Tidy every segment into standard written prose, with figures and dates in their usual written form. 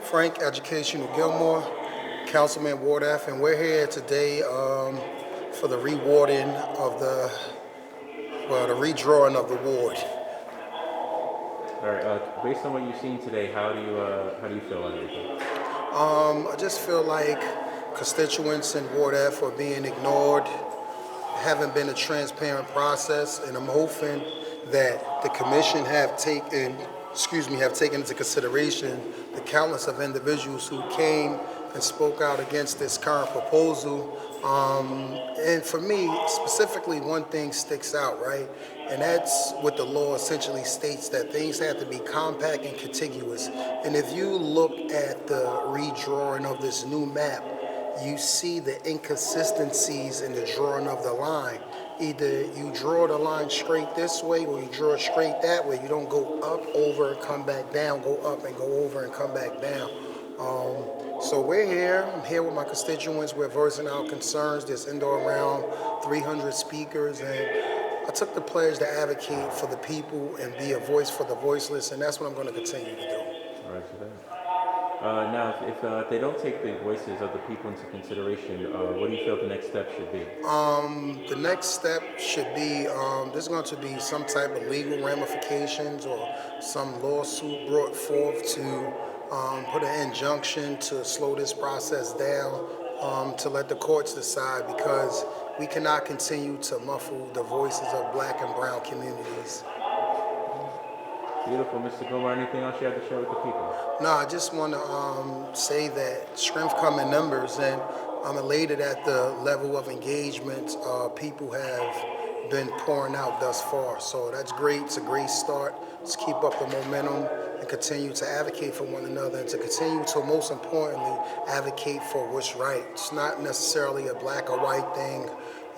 Frank, Educational Gilmore, Councilman Ward F, and we're here today for the rewarding of the redrawing of the ward. All right. Based on what you've seen today, how do you feel about everything? I just feel like constituents in Ward F are being ignored. Haven't been a transparent process, and I'm hoping that the commission have taken into consideration the countless of individuals who came and spoke out against this current proposal. And for me, specifically, one thing sticks out, right? And that's what the law essentially states, that things have to be compact and contiguous. And if you look at the redrawing of this new map, you see the inconsistencies in the drawing of the line. Either you draw the line straight this way or you draw it straight that way. You don't go up, over, and come back down, go up and go over and come back down. So we're here. I'm here with my constituents. We're voicing our concerns. There's indoor around 300 speakers, and I took the pledge to advocate for the people and be a voice for the voiceless, and that's what I'm going to continue to do. All right, so that. Now, if they don't take the voices of the people into consideration, what do you feel the next step should be? The next step should be there's going to be some type of legal ramifications or some lawsuit brought forth to put an injunction to slow this process down, to let the courts decide, because we cannot continue to muffle the voices of Black and brown communities. Beautiful. Mr. Gilmore, anything else you have to share with the people? No, I just want to say that strength comes in numbers, and I'm elated at the level of engagement people have been pouring out thus far. So that's great. It's a great start. Let's keep up the momentum and continue to advocate for one another, and to continue to, most importantly, advocate for what's right. It's not necessarily a black or white thing.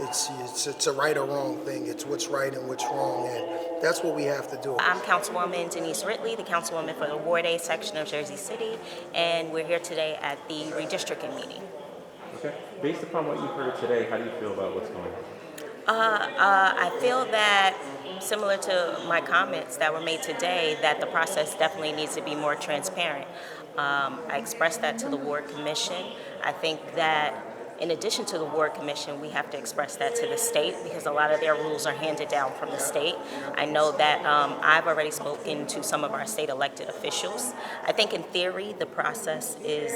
It's a right or wrong thing. It's what's right and what's wrong, and that's what we have to do. I'm Councilwoman Denise Ridley, the Councilwoman for the Ward A section of Jersey City, and we're here today at the redistricting meeting. Okay. Based upon what you've heard today, how do you feel about what's going on? I feel that, similar to my comments that were made today, that the process definitely needs to be more transparent. I expressed that to the Ward Commission. I think that in addition to the Ward Commission, we have to express that to the state, because a lot of their rules are handed down from the state. I know that I've already spoken to some of our state elected officials. I think in theory, the process is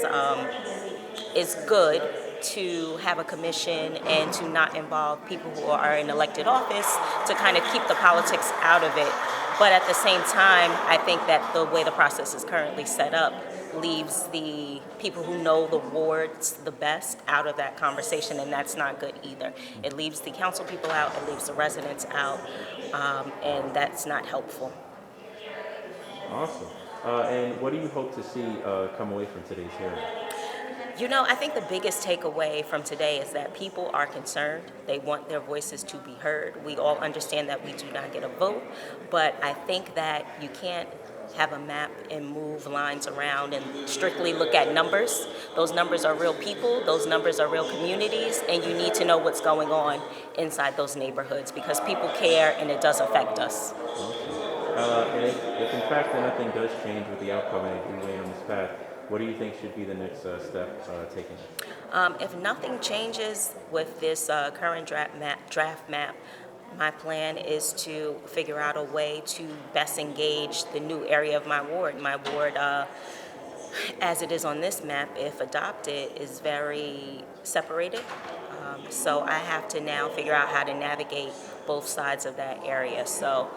good to have a commission and to not involve people who are in elected office, to kind of keep the politics out of it. But at the same time, I think that the way the process is currently set up leaves the people who know the wards the best out of that conversation, and that's not good either. It leaves the council people out, it leaves the residents out, and that's not helpful. Awesome. And what do you hope to see come away from today's hearing? You know, I think the biggest takeaway from today is that people are concerned. They want their voices to be heard. We all understand that we do not get a vote, but I think that you can't have a map and move lines around and strictly look at numbers. Those numbers are real people, those numbers are real communities, and you need to know what's going on inside those neighborhoods, because people care and it does affect us. And if in fact nothing does change with the outcome and you remain on this path, what do you think should be the next step taken? If nothing changes with this current draft map, my plan is to figure out a way to best engage the new area of my ward. My ward, as it is on this map, if adopted, is very separated. So I have to now figure out how to navigate both sides of that area. So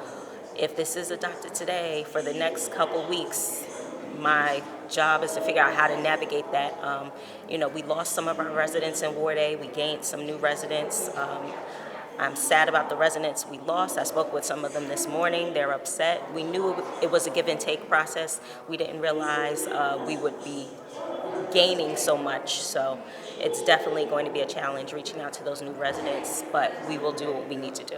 if this is adopted today, for the next couple weeks, my job is to figure out how to navigate that. We lost some of our residents in Ward A. We gained some new residents. I'm sad about the residents we lost. I spoke with some of them this morning. They're upset. We knew it was a give and take process. We didn't realize we would be gaining so much. So it's definitely going to be a challenge reaching out to those new residents, but we will do what we need to do.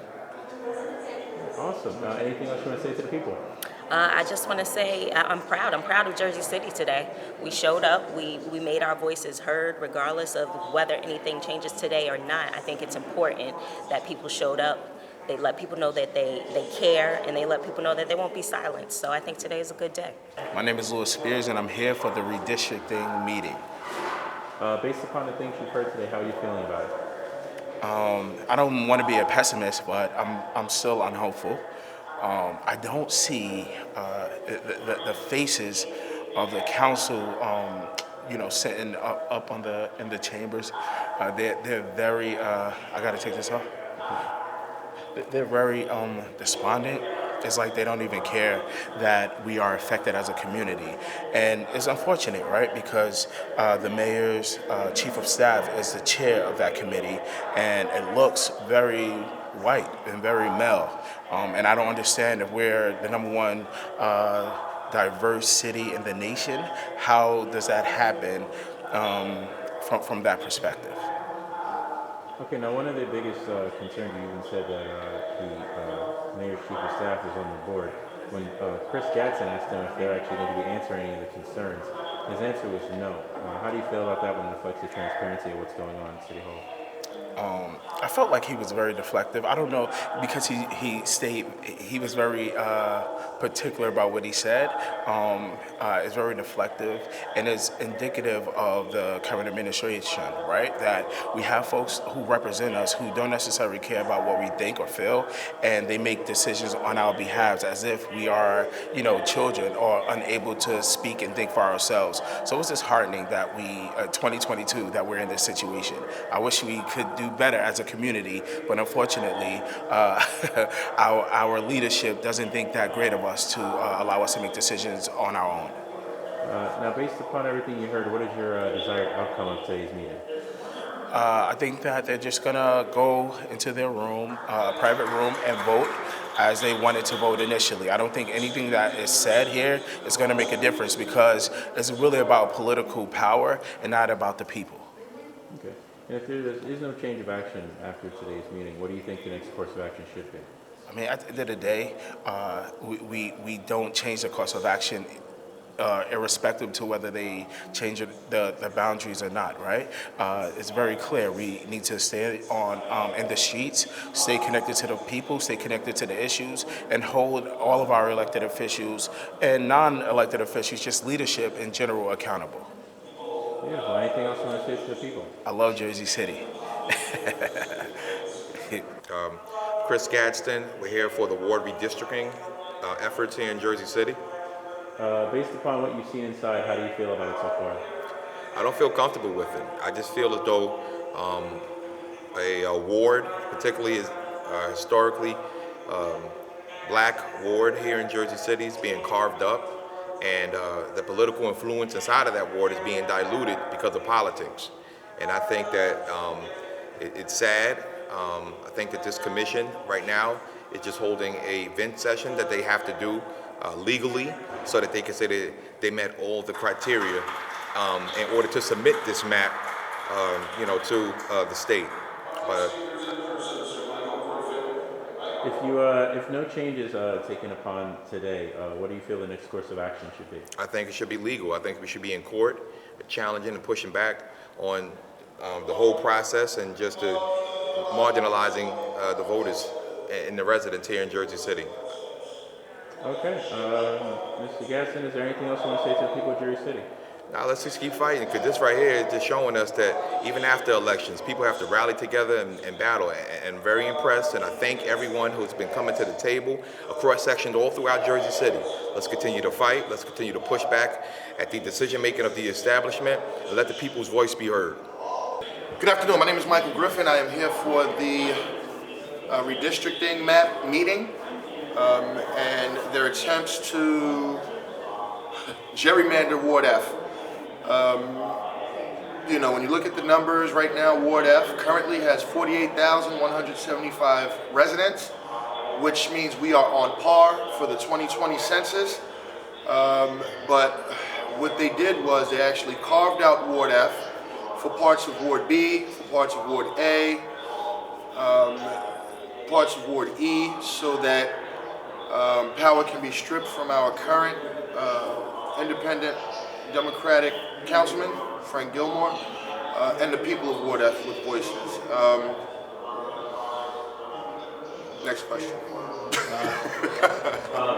Awesome. Anything else you want to say to the people? I just want to say I'm proud. I'm proud of Jersey City today. We showed up. We made our voices heard regardless of whether anything changes today or not. I think it's important that people showed up They let people know that they care, and they let people know that they won't be silenced. So I think today is a good day. My name is Louis Spears, and I'm here for the redistricting meeting. Based upon the things you've heard today, how are you feeling about it? I don't want to be a pessimist, but I'm still unhopeful. I don't see the faces of the council, sitting up in the chambers. They're very. I got to take this off. They're very despondent. It's like they don't even care that we are affected as a community. And it's unfortunate, right? Because the mayor's chief of staff is the chair of that committee, and it looks very white and very male. And I don't understand, if we're the number one diverse city in the nation, how does that happen from that perspective? Okay, now one of the biggest concerns, you even said that the mayor's chief of staff is on the board. When Chris Gadsden asked him if they're actually going to be answering any of the concerns, his answer was no. How do you feel about that when it reflects the transparency of what's going on in City Hall? I felt like he was very deflective. I don't know, because he was very particular about what he said. It's very deflective, and is indicative of the current administration, right? That we have folks who represent us who don't necessarily care about what we think or feel, and they make decisions on our behalf as if we are, children or unable to speak and think for ourselves. So it's disheartening that 2022, that we're in this situation. I wish we could do better as a community, but unfortunately, our leadership doesn't think that great of us to allow us to make decisions on our own. Now, based upon everything you heard, what is your desired outcome of today's meeting? I think that they're just gonna go into their room, private room, and vote as they wanted to vote initially. I don't think anything that is said here is gonna make a difference, because it's really about political power and not about the people. Okay. And if there is no change of action after today's meeting, what do you think the next course of action should be? I mean, at the end of the day, we don't change the course of action irrespective to whether they change the boundaries or not, right? It's very clear. We need to stay in the streets, stay connected to the people, stay connected to the issues, and hold all of our elected officials and non-elected officials, just leadership in general, accountable. Beautiful. Anything else you want to say to the people? I love Jersey City. Chris Gadsden, we're here for the ward redistricting efforts here in Jersey City. Based upon what you've seen inside, how do you feel about it so far? I don't feel comfortable with it. I just feel as though a ward, particularly historically black ward here in Jersey City, is being carved up, and the political influence inside of that ward is being diluted because of politics. And I think that it's sad. I think that this commission right now is just holding a vent session that they have to do legally, so that they can say that they met all the criteria in order to submit this map, to the state. But if no change is taken upon today, what do you feel the next course of action should be? I think it should be legal. I think we should be in court, challenging and pushing back on the whole process, and just marginalizing the voters and the residents here in Jersey City. Okay. Mr. Gadsden, is there anything else you want to say to the people of Jersey City? Now let's just keep fighting, because this right here is just showing us that even after elections, people have to rally together and battle. And I'm very impressed, and I thank everyone who's been coming to the table, across sections all throughout Jersey City. Let's continue to fight. Let's continue to push back at the decision-making of the establishment, and let the people's voice be heard. Good afternoon. My name is Michael Griffin. I am here for the redistricting map meeting and their attempts to gerrymander Ward F. When you look at the numbers right now, Ward F currently has 48,175 residents, which means we are on par for the 2020 census. But what they did was they actually carved out Ward F for parts of Ward B, for parts of Ward A, parts of Ward E, so that power can be stripped from our current independent Democratic councilman, Frank Gilmore, and the people of Ward F with voices. Next question.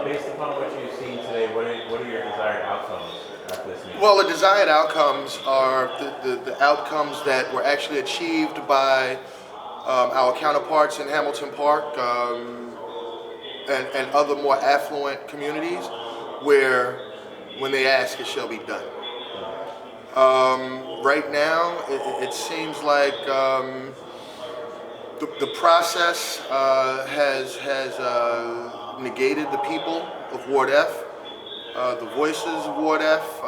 Based upon what you've seen today, what are your desired outcomes after this meeting? Well, the desired outcomes are the outcomes that were actually achieved by our counterparts in Hamilton Park and other more affluent communities where when they ask, it shall be done. Right now, it seems like the process has negated the people of Ward F, the voices of Ward F,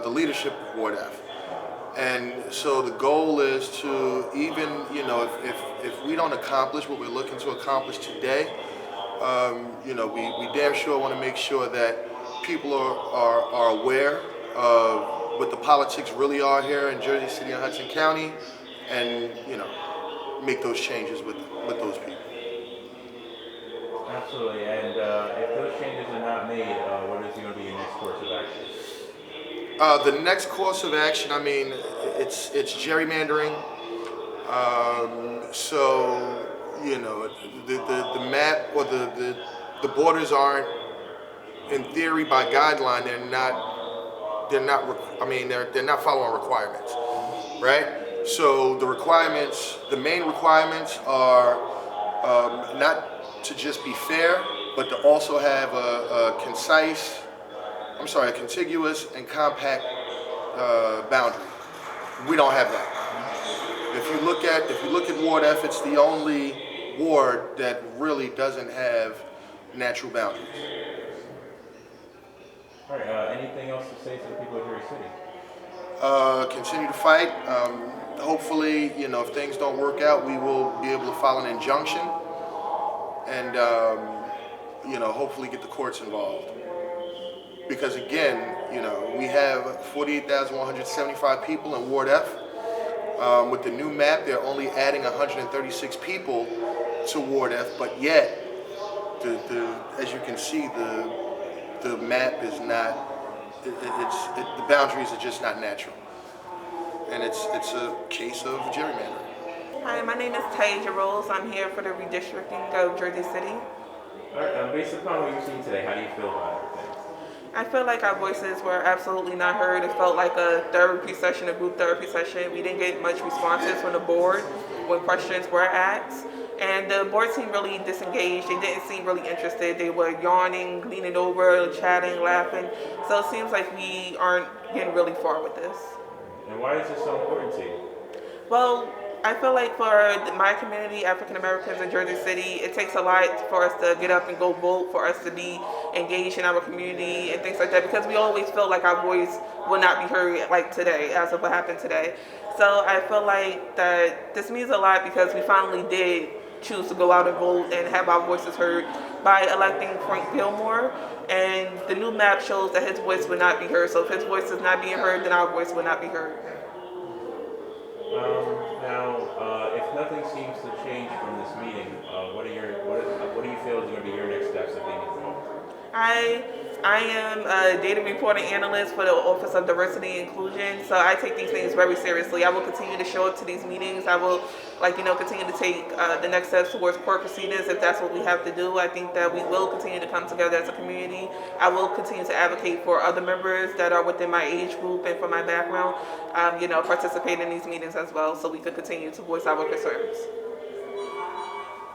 the leadership of Ward F. And so the goal is to even, if we don't accomplish what we're looking to accomplish today, we damn sure want to make sure that people are aware of what the politics really are here in Jersey City and Hudson County, and make those changes with those people. Absolutely, and if those changes are not made, what is going to be your next course of action? The next course of action, it's gerrymandering. So the map or the borders aren't, in theory, by guideline, they're not following requirements, right? So the main requirements are not to just be fair, but to also have a contiguous and compact boundary. We don't have that. If you look at Ward F, it's the only ward that really doesn't have natural boundaries. All right, anything else to say to the people of Jersey City? Continue to fight. Hopefully, if things don't work out, we will be able to file an injunction and, hopefully get the courts involved. Because again, we have 48,175 people in Ward F. With the new map, they're only adding 136 people to Ward F, but yet, as you can see, the map is not, the boundaries are just not natural. And it's a case of gerrymandering. Hi, my name is Tasia Rose. I'm here for the redistricting of Jersey City. All right, based upon what you've seen today, how do you feel about everything? I feel like our voices were absolutely not heard. It felt like a therapy session, a group therapy session. We didn't get much responses from the board when questions were asked. And the board seemed really disengaged. They didn't seem really interested. They were yawning, leaning over, chatting, laughing. So it seems like we aren't getting really far with this. And why is this so important to you? Well, I feel like for my community, African Americans in Jersey City, it takes a lot for us to get up and go vote, for us to be engaged in our community and things like that, because we always feel like our voice will not be heard like today, as of what happened today. So I feel like that this means a lot because we finally did choose to go out and vote and have our voices heard by electing Frank Gilmore. And the new map shows that his voice would not be heard. So if his voice is not being heard, then our voice would not be heard. If nothing seems to change from this meeting, what do you feel is going to be your next steps of being involved? I am a data reporting analyst for the Office of Diversity and Inclusion, so I take these things very seriously. I will continue to show up to these meetings. I will, continue to take the next steps towards court proceedings if that's what we have to do. I think that we will continue to come together as a community. I will continue to advocate for other members that are within my age group and for my background, participate in these meetings as well, so we could continue to voice our concerns.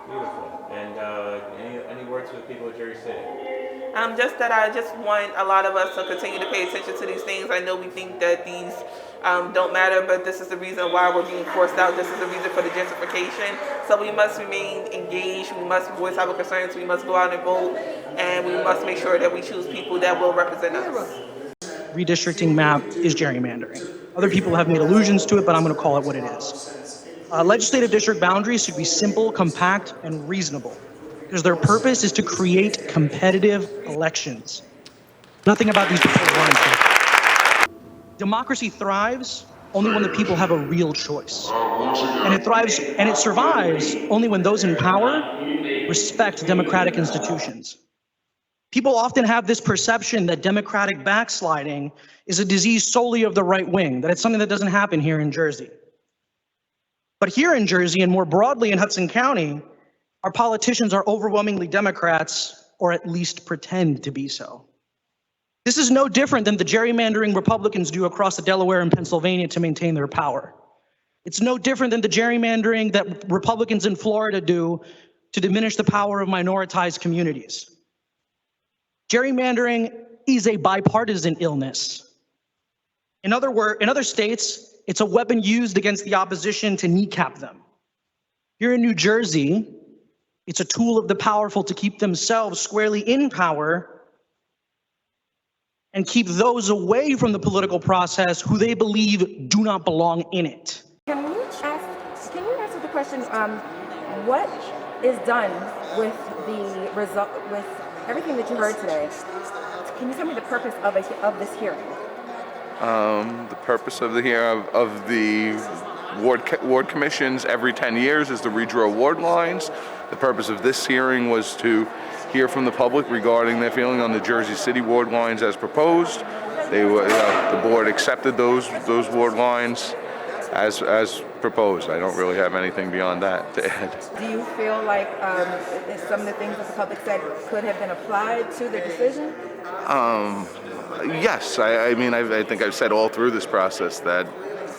Beautiful. And any words for the people of Jersey City? Just that I just want a lot of us to continue to pay attention to these things. I know we think that these don't matter, but this is the reason why we're being forced out. This is the reason for the gentrification. So we must remain engaged. We must voice our concerns. We must go out and vote. And we must make sure that we choose people that will represent us. Redistricting map is gerrymandering. Other people have made allusions to it, but I'm going to call it what it is. Legislative district boundaries should be simple, compact, and reasonable, because their purpose is to create competitive elections. Nothing about these people warranted. Democracy thrives only when the people have a real choice. And it thrives and it survives only when those in power respect democratic institutions. People often have this perception that democratic backsliding is a disease solely of the right wing, that it's something that doesn't happen here in Jersey. But here in Jersey, and more broadly in Hudson County, Our politicians are overwhelmingly Democrats, or at least pretend to be so. This is no different than the gerrymandering Republicans do across the Delaware and Pennsylvania to maintain their power. It's no different than the gerrymandering that Republicans in Florida do to diminish the power of minoritized communities. Gerrymandering is a bipartisan illness. In other states, it's a weapon used against the opposition to kneecap them. Here in New Jersey, it's a tool of the powerful to keep themselves squarely in power and keep those away from the political process who they believe do not belong in it. Can you answer the question, what is done with the result, with everything that you heard today? Can you tell me the purpose of this hearing? The purpose of the ward commissions every 10 years is to redraw ward lines. The purpose of this hearing was to hear from the public regarding their feeling on the Jersey City ward lines as proposed. The board accepted those ward lines as proposed. I don't really have anything beyond that to add. Do you feel like some of the things that the public said could have been applied to the decision? Yes, I mean, I think I've said all through this process that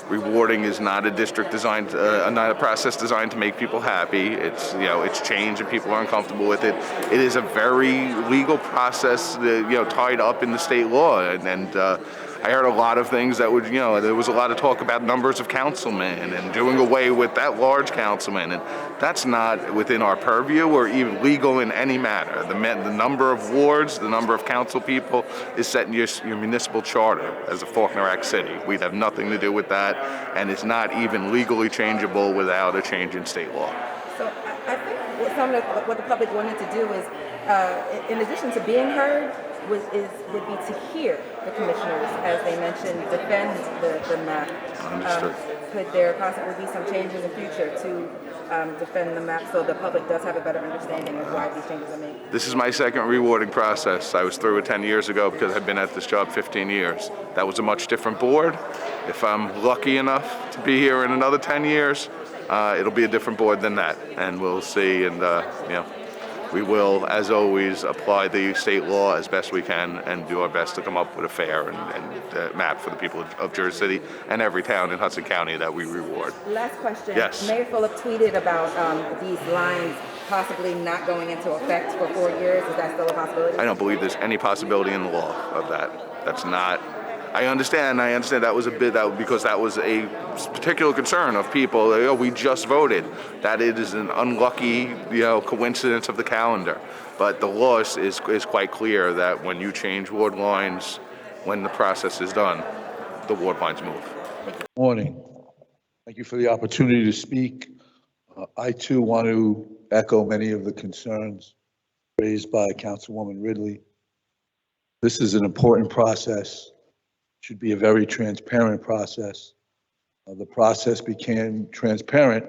rewarding is not a district designed, not a process designed to make people happy. It's, it's change and people are uncomfortable with it. It is a very legal process, tied up in the state law. And I heard a lot of things that would, there was a lot of talk about numbers of councilmen and doing away with that large councilman. And that's not within our purview or even legal in any matter. The number of wards, the number of council people is set in your municipal charter as a Faulkner Act city. We'd have nothing to do with that, and it's not even legally changeable without a change in state law. So I think what the public wanted to do is, in addition to being heard, would be to hear the commissioners, as they mentioned, defend the map. Understood. Could there possibly be some changes in future to defend the map so the public does have a better understanding of why these changes are made? This is my second rewarding process. I was through it 10 years ago because I've been at this job 15 years. That was a much different board. If I'm lucky enough to be here in another 10 years, it'll be a different board than that, and we'll see. And we will, as always, apply the state law as best we can and do our best to come up with a fair and map for the people of Jersey City and every town in Hudson County that we reward. Last question. Yes. Mayor Phillip tweeted about these lines possibly not going into effect for 4 years. Is that still a possibility? I don't believe there's any possibility in the law of that. That's not. I understand that was because that was a particular concern of people. We just voted. That it is an unlucky, coincidence of the calendar. But the law is quite clear that when you change ward lines, when the process is done, the ward lines move. Morning. Thank you for the opportunity to speak. I too want to echo many of the concerns raised by Councilwoman Ridley. This is an important process. Should be a very transparent process. The process became transparent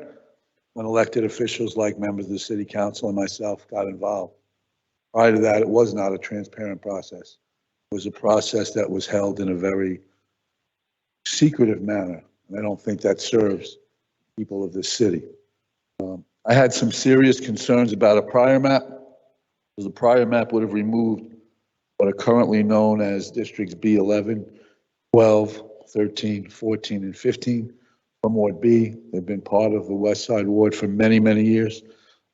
when elected officials like members of the City Council and myself got involved. Prior to that, it was not a transparent process. It was a process that was held in a very secretive manner, and I don't think that serves people of this city. I had some serious concerns about a prior map, because the prior map would have removed what are currently known as districts B11, 12, 13, 14, and 15 from Ward B. They've been part of the West Side Ward for many, many years.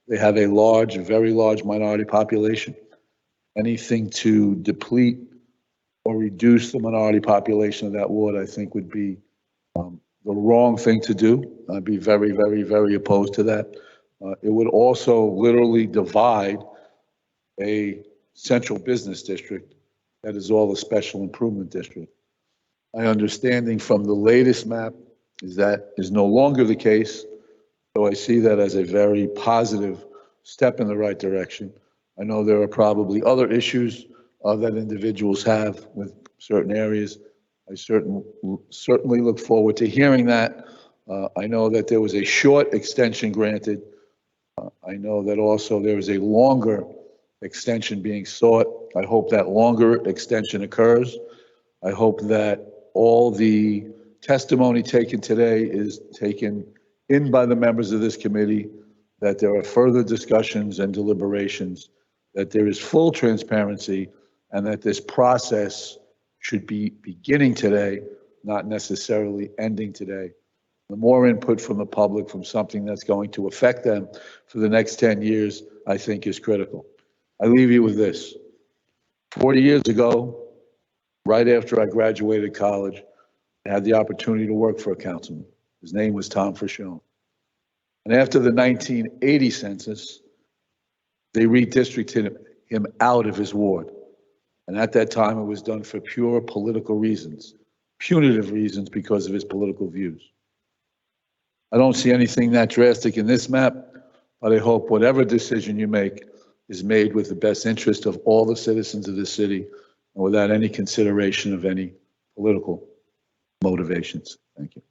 They have a large, very large minority population. Anything to deplete or reduce the minority population of that ward, I think, would be the wrong thing to do. I'd be very, very, very opposed to that. It would also literally divide a central business district that is all a special improvement district. My understanding from the latest map is that is no longer the case, so I see that as a very positive step in the right direction. I know there are probably other issues that individuals have with certain areas. I certainly look forward to hearing that. I know that there was a short extension granted. I know that also there is a longer extension being sought. I hope that longer extension occurs. I hope that all the testimony taken today is taken in by the members of this committee, that there are further discussions and deliberations, that there is full transparency, and that this process should be beginning today, not necessarily ending today. The more input from the public from something that's going to affect them for the next 10 years, I think is critical. I leave you with this. 40 years ago, right after I graduated college, I had the opportunity to work for a councilman. His name was Tom Frashone. And after the 1980 census, they redistricted him out of his ward. And at that time, it was done for pure political reasons, punitive reasons because of his political views. I don't see anything that drastic in this map, but I hope whatever decision you make is made with the best interest of all the citizens of the city and without any consideration of any political motivations. Thank you.